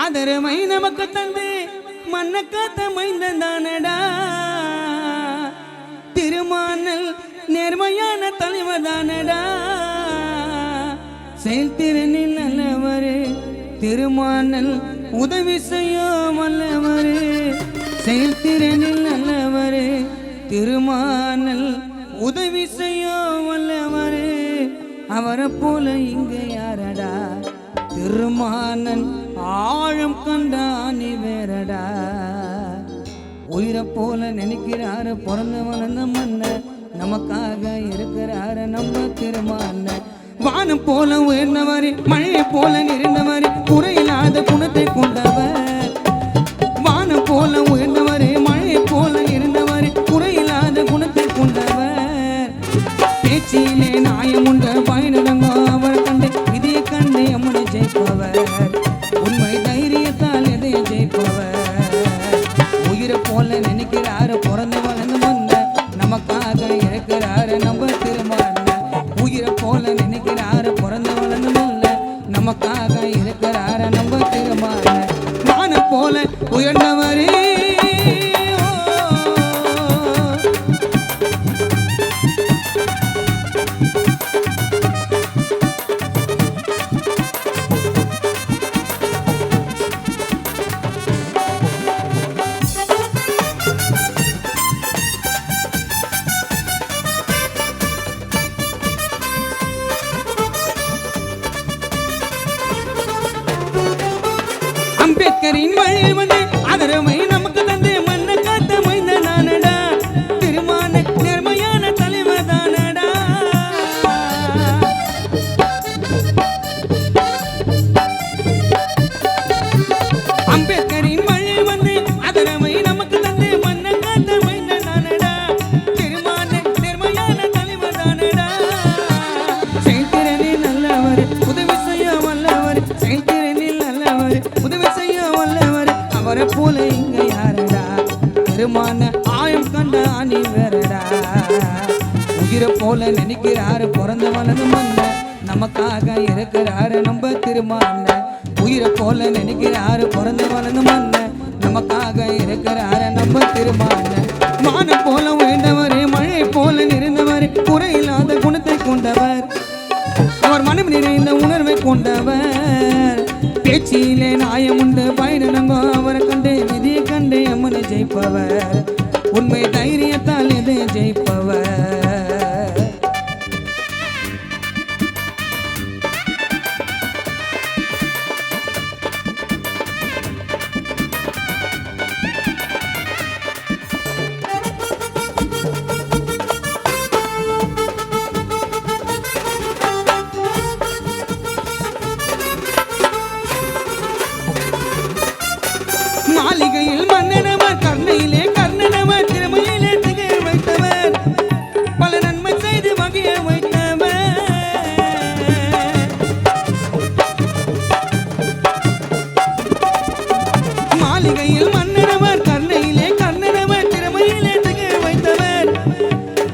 அதரமை நமக்கு தந்து மண்ண காத்த மைந்தந்தானடா திருமானல் நேர்மையான தலைவர் தானடா செயல்திறனில் நல்லவரே திருமானல் உதவி செய்யும் வல்லவரே செயல்திறனில் நல்லவரே திருமானல் உதவி செய்யும் வல்லவரே அவரை போல இங்க யாரடா திருமானன் ஆழம் கண்டானி வேறடா உயிரை போல நினைக்கிறாரு பிறந்து வளர்ந்த மன்ன நமக்காக இருக்கிறாரு நம்ம திருமான வானம் போல உயர்ந்தவர் மழை போல நிறைந்தவர் குறையில்லாத குணத்தை கொண்டவர் வானம் போல உயர்ந்தவர் மழை போல நிறைந்தவர் குறையில்லாத குணத்தை கொண்டவர் பேச்சிலே நாயம் உண்ட பயனடங்கோ அவர் கண்டு இதைய கண்டு அம்மனை ஜெயிப்பவர் உண்மை தைரியத்தால் எதைய ஜெயிப்பவர் உயிரை போல நினைக்கிறாரு பிறந்து வளர்ந்து வந்த நமக்காக இருக்கிறாரு நம்ம திருமான உயிரை போல நினைக்கிறாரு பிறந்து வளர்ந்து வந்த நமக்காக இருக்கிறாரு நம்ம திருமான வானம் போல உயர்ந்தவரே அம்பேத்கரின் வழி வந்து அதரமை நமக்கு தந்து மண்ண காத்த மைந்த நானடா திருமான நேர்மையான தலைவர் தானடா அம்பேத்கரின் வழி வந்து அதரமை நமக்கு தந்து மண்ண காத்த மைந்த நானடா திருமான நேர்மையான தலைவர் தானடா செயல்திறனில் நல்லவர் உதவி செய்ய வல்லவர் செயல்திறனில் நல்லவர் உதவி செய்ய வல்லவர் அவரை போல இங்க யாரடா திருமான ஆயம் கண்ட அணி வேறடா உயிரை போல நினைக்கிறாரு பிறந்த வளர்ந்து மன்ன நமக்காக இருக்கிறாரு நம்ம திருமான உயிரை போல நினைக்கிறாரு பிறந்த வளர்ந்து மன்ன நமக்காக இருக்கிறாரு நம்ம திருமான வானம் போல உயர்ந்தவர் மழை போல நிறைந்தவர் குறையில்லாத குணத்தை கொண்டவர் அவர் மனம் நிறைந்த உணர்வை கொண்டவர் பேச்சிலே நாயம் உண்டு பயனங்கோ அவரை கண்டு விதியை கண்டு அம்மனை ஜெயிப்பவர் உண்மை தைரியத்தால் எதை ஜெயிப்பவர் மாளிகையில் மன்னனவர் கர்ணையிலே கர்ணனவர் திறமையிலே திகழ் வைத்தவர் பல நன்மை செய்து வகைய வைத்தவர் மாளிகையில் மன்னனவர் கர்ணையிலே கர்ணனவர் திறமையிலே திகழ் வைத்தவர்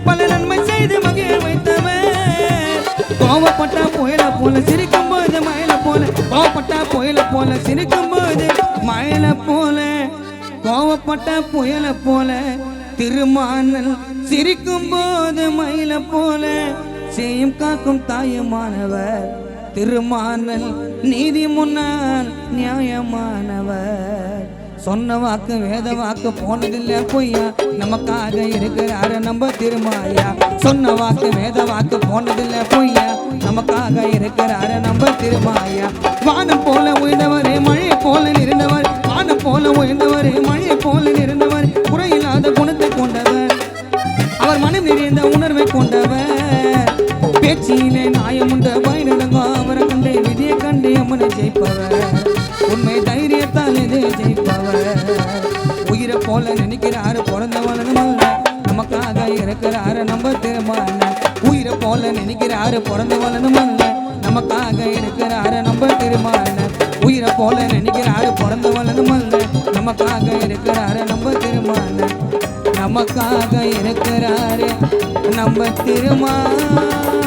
பல நன்மை செய்து வகைய வைத்தவர் கோவப்பட்ட புயல போல சிரிக்கும் போது மயில போல கோவப்பட்ட புயல போல சிரிக்கும் போது மயில போல கோவப்பட்ட புயல போல திருமானல் சிரிக்கும் போது மயில போல செய்யும் காக்கும் தாயமானவர் திருமானல் நீதி முன்னால் நியாயமானவர் சொன்ன வாக்கு வேத வாக்கு போனதில்லை பொய்யா நமக்காக இருக்கிறாரு நம்ம திருமாயா சொன்ன வாக்கு வேத வாக்கு போனதில்லை பொய்யா நமக்காக இருக்கிறாரு நம்ம திருமாயா வானம் போல உயர்ந்தவரே மழை போல இருந்தவர் வானம் போல உயர்ந்தவர் மழை போல இருந்தவர் குறையில்லாத குணத்தை கொண்டவர் அவர் மனம் நிறைந்த உணர்வை கொண்டவர் பேச்சியிலே நாயம் உண்ட பயனடங்கோ அவரை கண்டே விதியை கண்டே அம்மனை ஜெயிப்பவர் உண்மை தைரியத்தால் எதை ஜெயிப்பவர் உயிரை போல நினைக்கிறாரு பிறந்த வளர்ந்தமல்ல நமக்காக இருக்கிறாரு நம்ம திருமான உயிரை போல நினைக்கிறாரு பிறந்த வளர்ந்தமல்ல நமக்காக இருக்கிறாரு நம்ம திருமான உயிரை போல நினைக்கிறாரு பிறந்த வளர்ந்தமல்ல நமக்காக இருக்கிறாரு நம்ம திருமான நமக்காக இருக்கிறாரு நம்ம திருமான